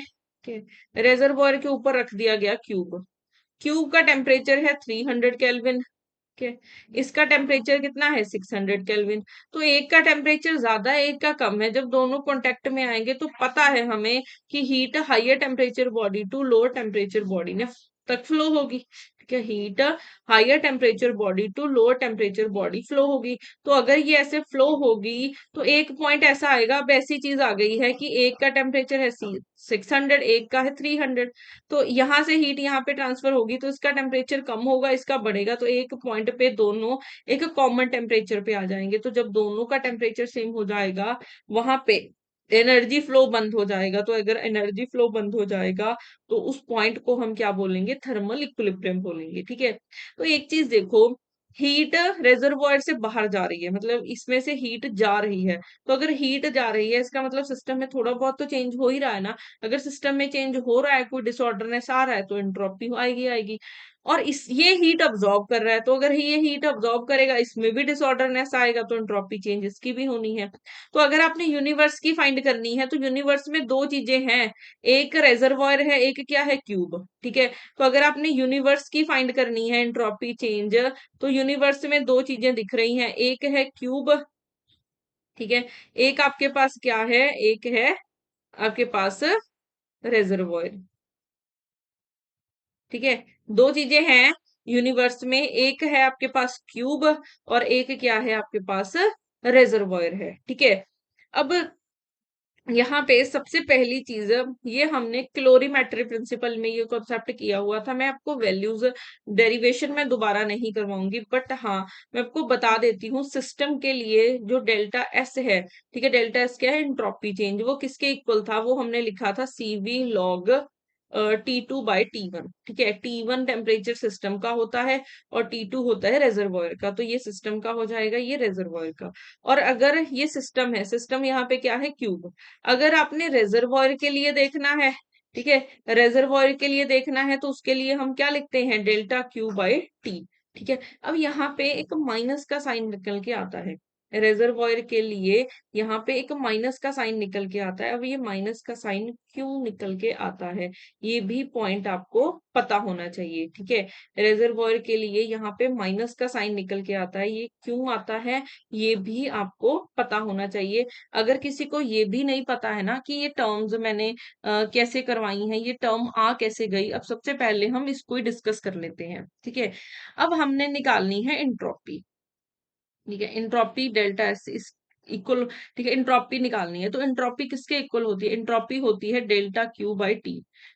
रेजर्वॉयर के ऊपर रख दिया गया क्यूब, क्यूब का टेम्परेचर है 300 केल्विन, ठीक है। इसका टेम्परेचर कितना है 600 केल्विन। तो एक का टेम्परेचर ज्यादा है, एक का कम है, जब दोनों कांटेक्ट में आएंगे तो पता है हमें कि heat higher temperature body to lower temperature body ने तक फ्लो होगी, ठीक है। Heat higher temperature body to lower temperature body flow होगी। तो अगर ये ऐसे फ्लो होगी तो एक पॉइंट ऐसा आएगा, अब ऐसी चीज आ गई है कि एक का टेम्परेचर है 600, एक का है 300, तो यहाँ से हीट यहाँ पे ट्रांसफर होगी तो इसका टेम्परेचर कम होगा, इसका बढ़ेगा, तो एक पॉइंट पे दोनों एक कॉमन टेम्परेचर पे आ जाएंगे। तो जब दोनों का टेम्परेचर सेम हो जाएगा वहां पे एनर्जी फ्लो बंद हो जाएगा। तो अगर एनर्जी फ्लो बंद हो जाएगा तो उस पॉइंट को हम क्या बोलेंगे, थर्मल इक्विलिब्रियम बोलेंगे, ठीक है। तो एक चीज देखो, हीट रेजर्वॉयर से बाहर जा रही है, मतलब इसमें से हीट जा रही है। तो अगर हीट जा रही है इसका मतलब सिस्टम में थोड़ा बहुत तो चेंज हो ही रहा है ना। अगर सिस्टम में चेंज हो रहा है, कोई डिसऑर्डरनेस आ रहा है, तो एंट्रोपी आएगी आएगी। और इस ये हीट अब्सॉर्ब कर रहा है, तो अगर ये हीट अब्सॉर्ब करेगा इसमें भी डिसऑर्डरनेस आएगा, तो एंट्रोपी चेंज इसकी भी होनी है। तो अगर आपने यूनिवर्स की फाइंड करनी है तो यूनिवर्स में दो चीजें हैं, एक रेजर्वॉयर है, एक क्या है, क्यूब, ठीक है। तो अगर आपने यूनिवर्स की फाइंड करनी है एंट्रोपी चेंज, तो यूनिवर्स में दो चीजें दिख रही हैं, एक है क्यूब, ठीक है, एक आपके पास क्या है, एक है आपके पास रेजर्वॉयर, ठीक है। दो चीजें हैं यूनिवर्स में, एक है आपके पास क्यूब और एक क्या है आपके पास रेजर्वॉयर है, ठीक है। अब यहाँ पे सबसे पहली चीज, ये हमने क्लोरीमेट्री प्रिंसिपल में ये कॉन्सेप्ट किया हुआ था, मैं आपको वैल्यूज डेरिवेशन में दोबारा नहीं करवाऊंगी, बट हाँ मैं आपको बता देती हूँ सिस्टम के लिए जो डेल्टा एस है, ठीक है, डेल्टा एस क्या है, एंट्रोपी चेंज, वो किसके इक्वल था, वो हमने लिखा था CV लॉग T2/T1, ठीक है। T1 टेम्परेचर सिस्टम का होता है और T2 होता है रेजर्वॉयर का, तो ये सिस्टम का हो जाएगा, ये रेजर्वॉयर का। और अगर ये सिस्टम है, सिस्टम यहाँ पे क्या है, क्यूब, अगर आपने रेजर्वॉयर के लिए देखना है, ठीक है, रेजर्वॉयर के लिए देखना है तो उसके लिए हम क्या लिखते हैं, डेल्टा Q/T, ठीक है। अब यहाँ पे एक माइनस का साइन निकल के आता है, रेजर्वॉयर के लिए यहाँ पे एक माइनस का साइन निकल के आता है। अब ये माइनस का साइन क्यों निकल के आता है, ये भी पॉइंट आपको पता होना चाहिए, ठीक है। रेजर्वॉयर के लिए यहाँ पे माइनस का साइन निकल के आता है, ये क्यों आता है ये भी आपको पता होना चाहिए। अगर किसी को ये भी नहीं पता है ना कि ये टर्म्स मैंने कैसे करवाई हैं, ये टर्म आ कैसे गई, अब सबसे पहले हम इसको ही डिस्कस कर लेते हैं, ठीक है। अब हमने निकालनी है एंट्रोपी, ठीक है, एंट्रोपी डेल्टा एस इस इक्वल, ठीक है, एंट्रोपी निकालनी है तो एंट्रोपी किसके इक्वल होती है, एंट्रोपी होती है डेल्टा Q/T।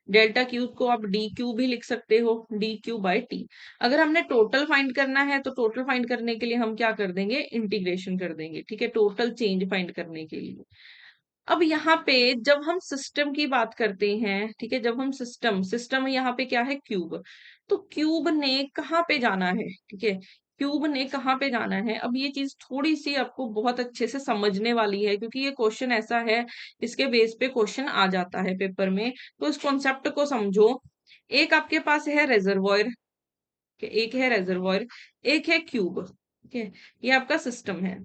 डेल्टा क्यू को आप DQ भी लिख सकते हो, DQ/T। अगर हमने टोटल फाइंड करना है तो टोटल फाइंड करने के लिए हम क्या कर देंगे, इंटीग्रेशन कर देंगे, ठीक है, टोटल चेंज फाइंड करने के लिए। अब यहाँ पे जब हम सिस्टम की बात करते हैं, ठीक है, जब हम सिस्टम सिस्टम यहाँ पे क्या है, क्यूब, तो क्यूब ने कहाँ पे जाना है, ठीक है, क्यूब ने कहाँ पे जाना है। अब ये चीज थोड़ी सी आपको बहुत अच्छे से समझने वाली है क्योंकि ये क्वेश्चन ऐसा है, इसके बेस पे क्वेश्चन आ जाता है पेपर में, तो इस कॉन्सेप्ट को समझो। एक आपके पास है रेजर्वॉयर, एक है रेजर्वॉयर, एक है क्यूब, ठीक है, ये आपका सिस्टम है।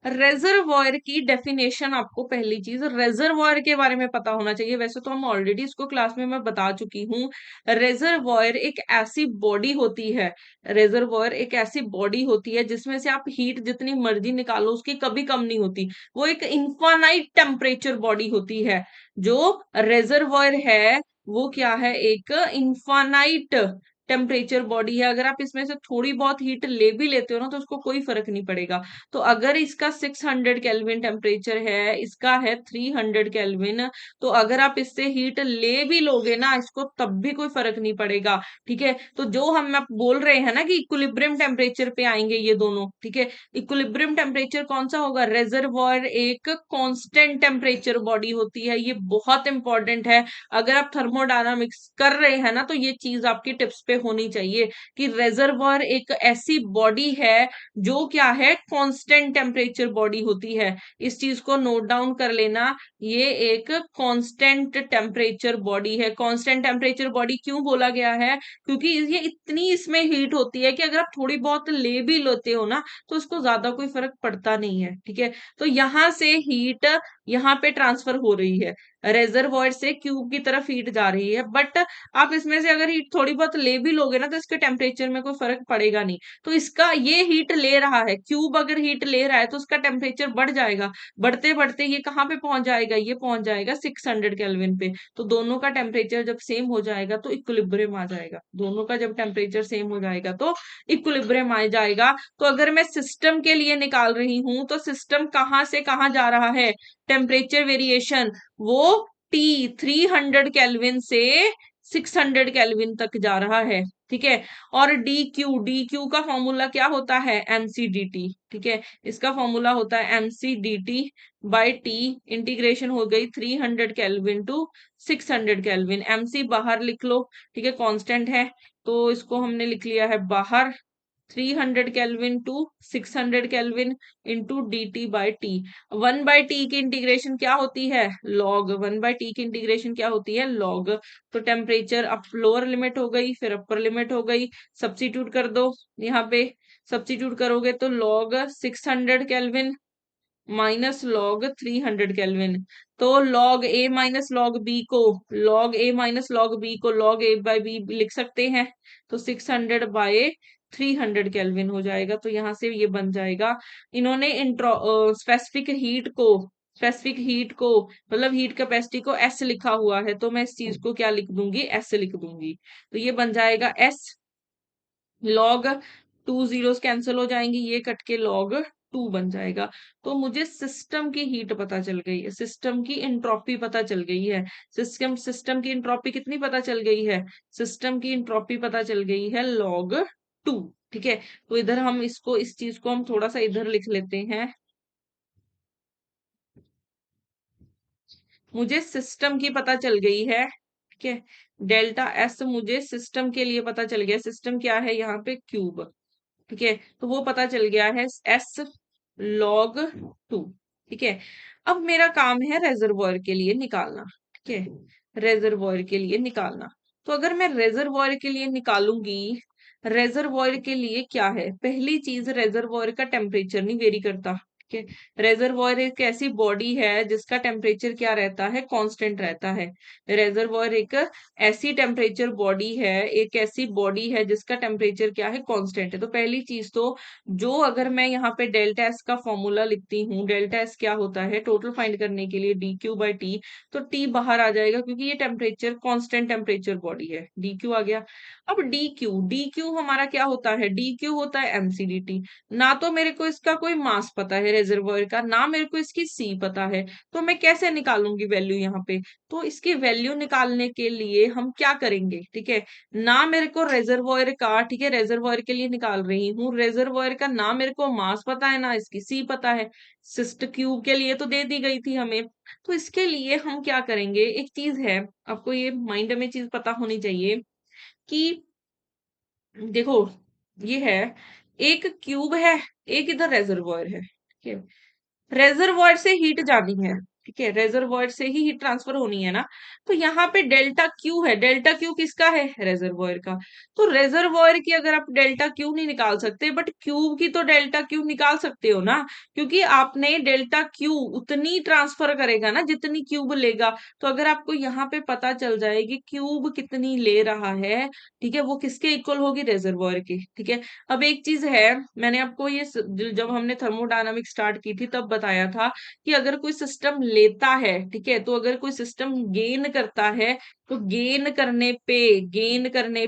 रेजर्वॉयर की डेफिनेशन आपको पहली चीज रेजर्वॉयर के बारे में पता होना चाहिए, वैसे तो हम ऑलरेडी इसको क्लास में मैं बता चुकी हूँ। रेजर्वॉयर एक ऐसी बॉडी होती है, रेजर्वॉयर एक ऐसी बॉडी होती है जिसमें से आप हीट जितनी मर्जी निकालो उसकी कभी कम नहीं होती, वो एक इनफाइनाइट टेम्परेचर बॉडी होती है। जो रेजर्वॉयर है वो क्या है, एक इनफानाइट टेम्परेचर बॉडी है। अगर आप इसमें से थोड़ी बहुत हीट ले भी लेते हो ना तो उसको कोई फर्क नहीं पड़ेगा। तो अगर इसका 600 केल्विन टेम्परेचर है, इसका है 300 केल्विन, तो अगर आप इससे हीट ले भी लोगे ना इसको तब भी कोई फर्क नहीं पड़ेगा। ठीक है, तो जो हम आप बोल रहे हैं ना कि इक्विलिब्रियम टेम्परेचर पे आएंगे ये दोनों। ठीक है, इक्विलिब्रियम टेम्परेचर कौन सा होगा, रेजर्वॉयर एक कांस्टेंट टेम्परेचर बॉडी होती है, ये बहुत इंपॉर्टेंट है। अगर आप थर्मोडायनामिक्स कर रहे हैं ना तो ये चीज आपकी टिप्स पे होनी चाहिए कि रेजर्वॉयर एक ऐसी बॉडी है जो क्या है, कांस्टेंट टेम्परेचर बॉडी होती है। इस चीज को नोट डाउन कर लेना, ये एक कांस्टेंट टेम्परेचर बॉडी है। कांस्टेंट टेम्परेचर बॉडी क्यों बोला गया है, क्योंकि ये इतनी इसमें हीट होती है कि अगर आप थोड़ी बहुत ले भी लेते हो ना तो उसको ज्यादा कोई फर्क पड़ता नहीं है। ठीक है, तो यहां से हीट यहाँ पे ट्रांसफर हो रही है, रेजर्वॉयर से क्यूब की तरफ हीट जा रही है, बट आप इसमें से अगर हीट थोड़ी बहुत ले भी लोगे ना तो इसके टेम्परेचर में कोई फर्क पड़ेगा नहीं। तो इसका ये हीट ले रहा है, क्यूब अगर हीट ले रहा है तो उसका टेम्परेचर बढ़ जाएगा, बढ़ते बढ़ते ये कहाँ पे पहुंच जाएगा, ये पहुंच जाएगा 600 केल्विन पे। तो दोनों का टेम्परेचर जब सेम हो जाएगा तो इक्विलिब्रियम आ जाएगा, दोनों का जब टेम्परेचर सेम हो जाएगा तो इक्विलिब्रियम आ जाएगा। तो अगर मैं सिस्टम के लिए निकाल रही हूं तो सिस्टम कहाँ से कहाँ जा रहा है, टेम्परेचर वेरिएशन वो टी 300 केल्विन से 600 केल्विन तक जा रहा है। ठीक है, और डी क्यू का फॉर्मूला क्या होता है, एमसीडीटी। ठीक है, इसका फॉर्मूला होता है एमसीडीटी बाई टी, इंटीग्रेशन हो गई 300 केल्विन टू 600 केल्विन, एमसी बाहर लिख लो। ठीक है, कांस्टेंट है तो इसको हमने लिख लिया है बाहर, 300 kelvin to 600 kelvin into D T by T. 1/t की इंटीग्रेशन क्या होती है, लॉग। 1/t की इंटीग्रेशन क्या होती है, लॉग। तो टेम्परेचर अप लोअर लिमिट हो गई फिर अपर लिमिट हो गई, सब्स्टिट्यूट कर दो यहाँ पे। सब्स्टिट्यूट करोगे तो log 600 kelvin minus log 300 kelvin. तो लॉग ए माइनस लॉग बी को, लॉग ए माइनस लॉग बी को लॉग ए बाई बी लिख सकते हैं। तो 600 बाय 300 केल्विन हो जाएगा, तो यहां से ये बन जाएगा। इन्होंने स्पेसिफिक हीट को, स्पेसिफिक हीट को मतलब हीट कैपेसिटी को एस लिखा हुआ है, तो मैं इस चीज को क्या लिख दूंगी, एस लिख दूंगी। तो ये बन जाएगा S log, two zeros cancel हो जाएंगी, ये कट के लॉग 2 बन जाएगा। तो मुझे सिस्टम की हीट पता चल गई है, सिस्टम की इंट्रोपी पता चल गई है। सिस्टम सिस्टम की इंट्रोपी कितनी पता चल गई है, सिस्टम की इंट्रोपी पता चल गई है लॉग 2। ठीक है, तो इधर हम इसको, इस चीज को हम थोड़ा सा इधर लिख लेते हैं। मुझे सिस्टम की पता चल गई है। ठीक है, डेल्टा एस मुझे सिस्टम के लिए पता चल गया, सिस्टम क्या है यहाँ पे, क्यूब। ठीक है, तो वो पता चल गया है एस लॉग 2। ठीक है, अब मेरा काम है रेजर्वॉयर के लिए निकालना। ठीक है, रेजर्वॉयर के लिए निकालना। तो अगर मैं रेजर्वॉयर के लिए निकालूंगी, रेजर्वॉयर के लिए क्या है, पहली चीज रेजर्वॉयर का टेम्परेचर नहीं वेरी करता। ठीक है, रेजर्वॉयर एक ऐसी बॉडी है जिसका टेम्परेचर क्या रहता है, कांस्टेंट रहता है। रेजर्वॉयर एक ऐसी टेम्परेचर बॉडी है, एक ऐसी बॉडी है जिसका टेम्परेचर क्या है, कांस्टेंट है। तो पहली चीज तो जो, अगर मैं यहाँ पे डेल्टा एस का फॉर्मूला लिखती हूँ, डेल्टा एस क्या होता है, टोटल फाइंड करने के लिए डी क्यू बाई टी, तो टी बाहर आ जाएगा क्योंकि ये टेम्परेचर कांस्टेंट टेम्परेचर बॉडी है, डी क्यू आ गया। अब डी क्यू हमारा क्या होता है, डी क्यू होता है एमसीडीटी। ना तो मेरे को इसका कोई मास पता है रेजर्वोयर का, ना मेरे को इसकी सी पता है, तो मैं कैसे निकालूंगी वैल्यू यहाँ पे। तो इसकी वैल्यू निकालने के लिए हम क्या करेंगे, ठीक है, ना मेरे को रेजर्वोयर का, ठीक है, रेजर्वोयर के लिए निकाल रही हूँ, रेजर्वोयर का ना मेरे को मास पता है ना इसकी सी पता है, सिस्ट क्यूब के लिए तो दे दी गई थी हमें। तो इसके लिए हम क्या करेंगे, एक चीज है, आपको ये माइंड में चीज पता होनी चाहिए कि देखो, ये है, एक क्यूब है, एक इधर रेजर्वोयर है। ठीक है, रेजर्वॉयर से हीट जानी है, ठीक है, रेजर्वॉयर से ही हीट ट्रांसफर होनी है ना। तो यहाँ पे डेल्टा क्यू है, डेल्टा क्यू किसका है, रेजर्वॉयर का। तो रेजर्वॉयर की अगर आप डेल्टा क्यू नहीं निकाल सकते, बट क्यूब की तो डेल्टा क्यू निकाल सकते हो ना, क्योंकि आपने डेल्टा क्यू उतनी ट्रांसफर करेगा ना जितनी क्यूब लेगा। तो अगर आपको यहाँ पे पता चल जाए कि क्यूब कितनी ले रहा है, ठीक है, वो किसके इक्वल होगी, रेजर्वॉयर की। ठीक है, अब एक चीज है, मैंने आपको ये जब हमने थर्मोडायनामिक स्टार्ट की थी तब बताया था कि अगर कोई सिस्टम लेता है, ठीक है, तो अगर कोई सिस्टम गेन करता है तो गेन करने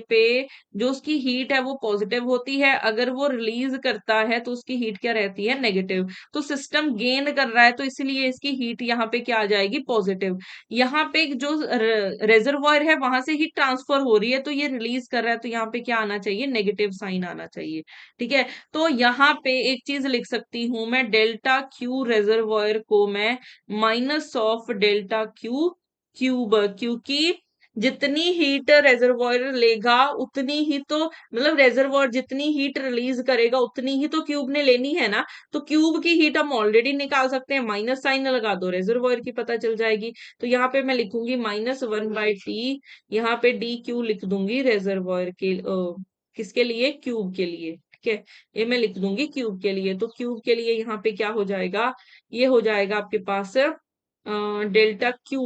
पे जो उसकी हीट है वो पॉजिटिव होती है, अगर वो रिलीज करता है तो उसकी हीट क्या रहती है, नेगेटिव। तो सिस्टम गेन कर रहा है तो इसलिए इसकी हीट यहाँ पे क्या आ जाएगी, पॉजिटिव। यहाँ पे जो रेजर्वॉयर है वहां से हीट ट्रांसफर हो रही है तो ये रिलीज कर रहा है, तो यहाँ पे क्या आना चाहिए, नेगेटिव साइन आना चाहिए, ठीक है। तो यहाँ पे एक चीज लिख सकती हूं मैं, डेल्टा क्यू रेजर्वॉयर को मैं minus of delta Q cube, क्योंकि जितनी हीट रेजर्वॉयर लेगा उतनी ही तो, मतलब रेजर्वॉयर जितनी हीट रिलीज करेगा उतनी ही तो क्यूब ने लेनी है ना। तो क्यूब की हीट हम ऑलरेडी निकाल सकते हैं, माइनस साइन लगा दो, रेजर्वॉयर की पता चल जाएगी। तो यहाँ पे मैं लिखूंगी -1/t, यहाँ पे डी क्यू लिख दूंगी रेजर्वॉयर के किसके लिए, क्यूब के लिए, ठीक है। ये मैं लिख दूंगी क्यूब के लिए। तो क्यूब के लिए यहाँ पे क्या हो जाएगा, ये हो जाएगा आपके पास डेल्टा क्यू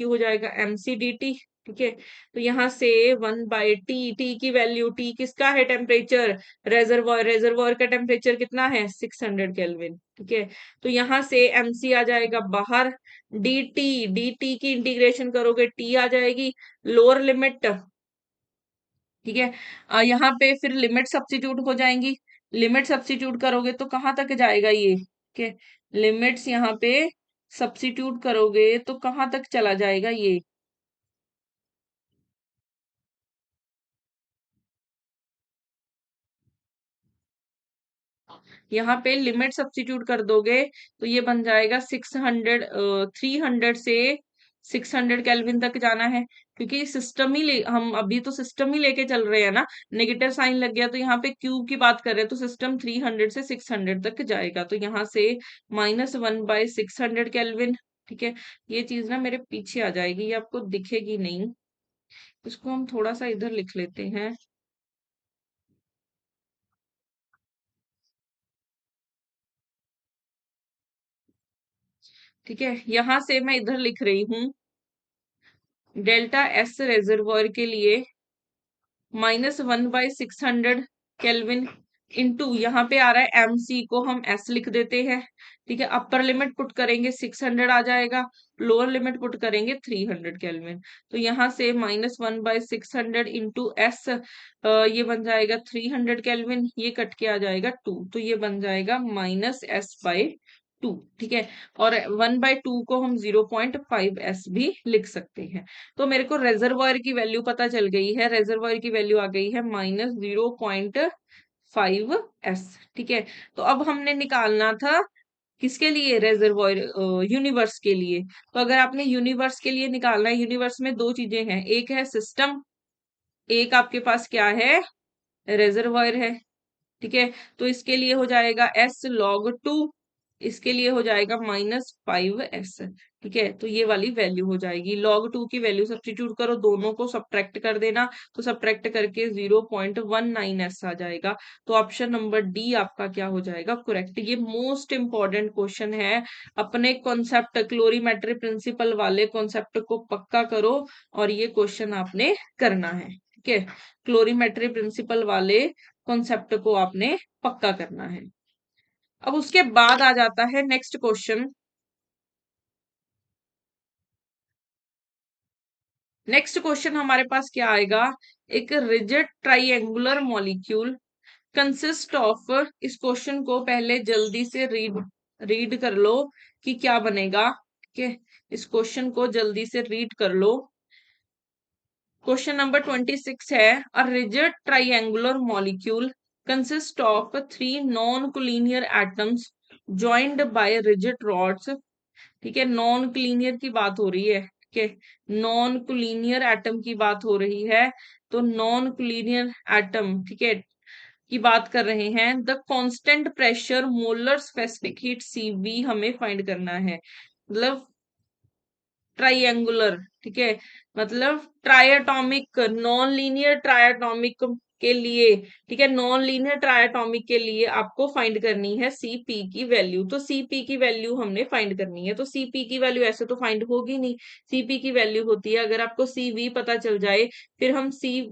हो जाएगा एमसी डी टी, ठीक है। तो यहाँ से 1/t, टी की वैल्यू, टी किसका है, टेम्परेचर, रेजर्वॉयर का टेम्परेचर कितना है, 600 केल्विन, ठीक है। तो यहाँ से एमसी आ जाएगा बाहर, डी टी की इंटीग्रेशन करोगे टी आ जाएगी, लोअर लिमिट, ठीक है। यहाँ पे फिर लिमिट सब्स्टिट्यूट हो जाएंगी, लिमिट सब्स्टिट्यूट करोगे तो कहाँ तक जाएगा ये, ठीक है। लिमिट्स यहाँ पे सब्स्टिट्यूट करोगे तो कहाँ तक चला जाएगा ये, यहाँ पे लिमिट सब्स्टिट्यूट कर दोगे तो ये बन जाएगा 300 से 600 केल्विन तक जाना है, क्योंकि सिस्टम ही ले, हम अभी तो सिस्टम ही लेके चल रहे हैं ना, नेगेटिव साइन लग गया तो यहाँ पे क्यूब की बात कर रहे हैं, तो सिस्टम 300 से 600 तक जाएगा, तो यहाँ से -1/600 केल्विन, ठीक है। ये चीज ना मेरे पीछे आ जाएगी, ये आपको दिखेगी नहीं, इसको हम थोड़ा सा इधर लिख लेते हैं, ठीक है। यहां से मैं इधर लिख रही हूँ, डेल्टा एस रेजर्वॉयर के लिए -1/600 केल्विन इंटू यहाँ पे आ रहा है एमसी को हम एस लिख देते हैं, ठीक है। अपर लिमिट पुट करेंगे 600 आ जाएगा, लोअर लिमिट पुट करेंगे 300 केल्विन। तो यहाँ से -1/600 इंटू एस, ये बन जाएगा 300 केल्विन, ये कट के आ जाएगा 2, तो ये बन जाएगा -s/2, ठीक है। और 1/2 को हम 0.5s भी लिख सकते हैं। तो मेरे को रेजर्वॉयर की वैल्यू पता चल गई है, रेजर्वॉयर की वैल्यू आ गई है -0.5s, ठीक है। तो अब हमने निकालना था किसके लिए, रेजर्वॉयर, यूनिवर्स के लिए। तो अगर आपने यूनिवर्स के लिए निकालना है, यूनिवर्स में दो चीजें हैं, एक है सिस्टम, एक आपके पास क्या है, रेजर्वॉयर है, ठीक है। तो इसके लिए हो जाएगा s log 2, इसके लिए हो जाएगा -5s, ठीक है। तो ये वाली वैल्यू हो जाएगी, log 2 की वैल्यू सब्स्टिट्यूट करो, दोनों को सब्ट्रैक्ट कर देना, तो सब्ट्रैक्ट करके 0.19s आ जाएगा। तो ऑप्शन नंबर डी आपका क्या हो जाएगा, करेक्ट। ये मोस्ट इंपॉर्टेंट क्वेश्चन है, अपने कॉन्सेप्ट क्लोरीमेट्री प्रिंसिपल वाले कॉन्सेप्ट को पक्का करो, और ये क्वेश्चन आपने करना है, ठीक है। क्लोरीमेट्री प्रिंसिपल वाले कॉन्सेप्ट को आपने पक्का करना है। अब उसके बाद आ जाता है नेक्स्ट क्वेश्चन, नेक्स्ट क्वेश्चन हमारे पास क्या आएगा, एक rigid triangular molecule consist of, इस क्वेश्चन को पहले जल्दी से रीड रीड कर लो कि क्या बनेगा, ठीक है। इस क्वेश्चन को जल्दी से रीड कर लो। क्वेश्चन नंबर 26 है, a rigid triangular molecule consist of 3 non collinear atoms joined bye rigid rods, ठीक है। नॉन कोलिनियर की बात हो रही है, ठीक है, नॉन कोलिनियर एटम की बात हो रही है, तो नॉन कोलिनियर एटम, ठीक है, की बात कर रहे हैं। The constant pressure molar specific heat CV हमें फाइंड करना है, मतलब ट्राइएंगुलर, ठीक है, मतलब ट्राइएटॉमिक, नॉन लीनियर ट्राइएटॉमिक के लिए, ठीक है, नॉन लीनियर ट्राइएटॉमिक के लिए आपको फाइंड करनी है सीपी की वैल्यू। तो सीपी की वैल्यू हमने फाइंड करनी है, तो सीपी की वैल्यू ऐसे तो फाइंड होगी नहीं, सीपी की वैल्यू होती है, अगर आपको सीवी पता चल जाए, फिर हम सी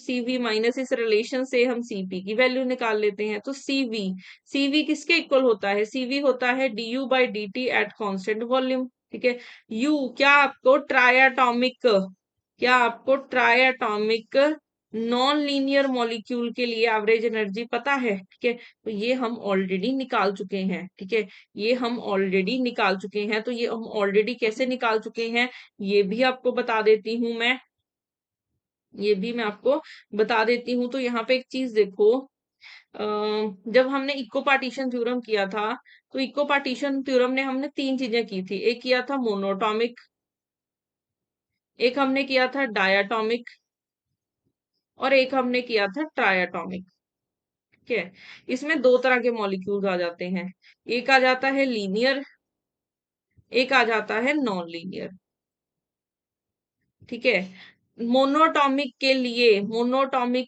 CV माइनस इस रिलेशन से हम CP की वैल्यू निकाल लेते हैं। तो CV किसके इक्वल होता है? CV होता है du/dt एट कांस्टेंट वॉल्यूम। ठीक है। U क्या आपको ट्रायटॉमिक नॉन लीनियर मॉलिक्यूल के लिए एवरेज एनर्जी पता है? ठीक है। तो ये हम ऑलरेडी निकाल चुके हैं। ठीक है। ये हम ऑलरेडी निकाल चुके हैं। तो ये हम ऑलरेडी कैसे निकाल चुके हैं ये भी आपको बता देती हूँ मैं। ये भी मैं आपको बता देती हूँ। तो यहाँ पे एक चीज देखो, जब हमने इक्को पार्टीशन थ्योरम किया था, तो इक्को पार्टीशन थ्योरम ने हमने तीन चीजें की थी। एक किया था मोनोटॉमिक, एक हमने किया था डायाटॉमिक, और एक हमने किया था ट्रायाटॉमिक। ठीक है। इसमें दो तरह के मॉलिक्यूल्स आ जाते हैं। एक आ जाता है लीनियर, एक आ जाता है नॉन लीनियर। ठीक है। मोनोटॉमिक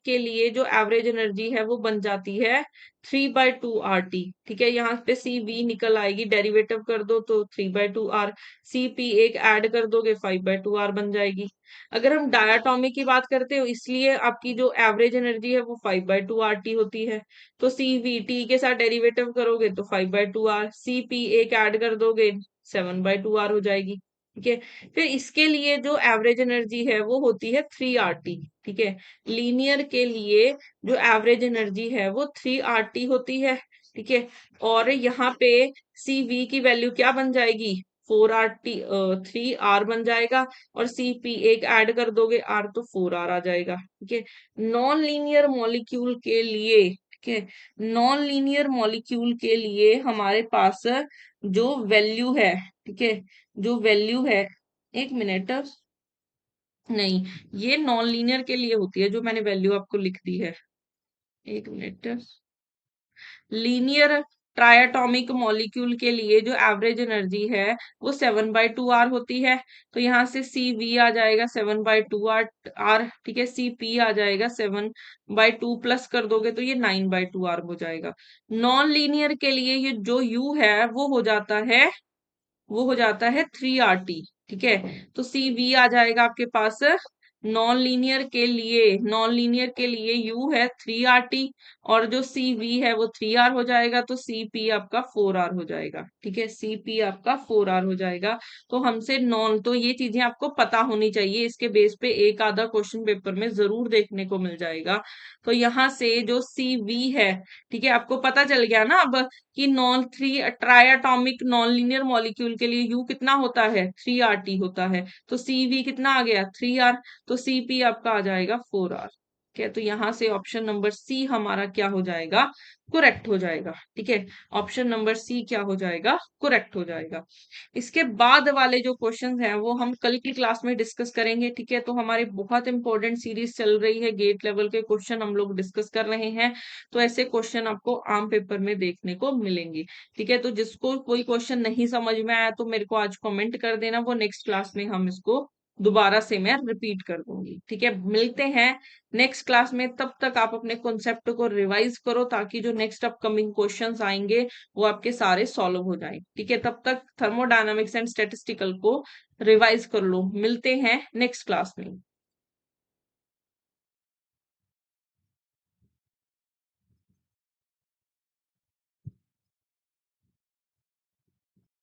के लिए जो एवरेज एनर्जी है वो बन जाती है 3/2 RT। ठीक है। यहाँ पे CV निकल आएगी, डेरिवेटिव कर दो तो 3/2 R, CP एक ऐड कर दोगे 5/2 R बन जाएगी। अगर हम डायाटॉमिक की बात करते हो, इसलिए आपकी जो एवरेज एनर्जी है वो 5/2 RT होती है। तो CVT के साथ डेरिवेटिव करोगे तो 5/2 R, CP एक ऐड कर दोगे 7/2 R हो जाएगी। ठीक है। फिर इसके लिए जो एवरेज एनर्जी है वो होती है 3 RT। ठीक है। लीनियर के लिए जो एवरेज एनर्जी है वो 3 RT होती है। ठीक है। और यहाँ पे CV की वैल्यू क्या बन जाएगी? 4 RT, 3 R बन जाएगा, और CP एक ऐड कर दोगे R तो 4 R आ जाएगा। ठीक है। नॉन लीनियर मॉलिक्यूल के लिए, ठीक है, नॉन लीनियर मॉलिक्यूल के लिए हमारे पास जो वैल्यू है, ठीक है, जो वैल्यू है, एक मिनट, नहीं, ये नॉन लीनियर के लिए होती है जो मैंने वैल्यू आपको लिख दी है। एक मिनट। लीनियर ट्रायटॉमिक मॉलिक्यूल के लिए जो एवरेज एनर्जी है वो 7/2 R होती है। तो यहाँ से CV आ जाएगा 7/2 R। ठीक है। CP आ जाएगा 7/2, प्लस कर दोगे तो ये 9/2 R हो जाएगा। नॉन लीनियर के लिए ये जो U है वो हो जाता है 3 RT। ठीक है। तो CV आ जाएगा आपके पास, नॉन लीनियर के लिए U है 3 RT, और जो CV है वो 3 R हो जाएगा। तो CP आपका 4 R हो जाएगा। ठीक है। CP आपका 4 R हो जाएगा। तो हमसे नॉन, तो ये चीजें आपको पता होनी चाहिए, इसके बेस पे एक आधा क्वेश्चन पेपर में जरूर देखने को मिल जाएगा। तो यहाँ से जो CV है, ठीक है, आपको पता चल गया ना अब कि non three triatomic non linear molecule के लिए U कितना होता है? 3 RT होता है। तो CV कितना आ गया? 3 R। तो CP आपका आ जाएगा 4 R। ठीक है। तो यहाँ से ऑप्शन नंबर C हमारा क्या हो जाएगा? करेक्ट हो जाएगा। ठीक है। ऑप्शन नंबर C क्या हो जाएगा? करेक्ट हो जाएगा। इसके बाद वाले जो क्वेश्चंस हैं वो हम कल की क्लास में डिस्कस करेंगे। ठीक है। तो हमारी बहुत इंपॉर्टेंट सीरीज चल रही है, गेट लेवल के क्वेश्चन हम लोग डिस्कस कर रहे हैं। तो ऐसे क्वेश्चन आपको आम पेपर में देखने को मिलेंगे। ठीक है। तो जिसको कोई क्वेश्चन नहीं समझ में आया तो मेरे को आज कमेंट कर देना, वो नेक्स्ट क्लास में हम इसको दोबारा से मैं रिपीट कर दूंगी। ठीक है। मिलते हैं नेक्स्ट क्लास में, तब तक आप अपने कॉन्सेप्ट को रिवाइज करो ताकि जो नेक्स्ट अपकमिंग क्वेश्चंस आएंगे वो आपके सारे सॉल्व हो जाएं। ठीक है। तब तक थर्मोडायनामिक्स एंड स्टैटिस्टिकल को रिवाइज कर लो। मिलते हैं नेक्स्ट क्लास में।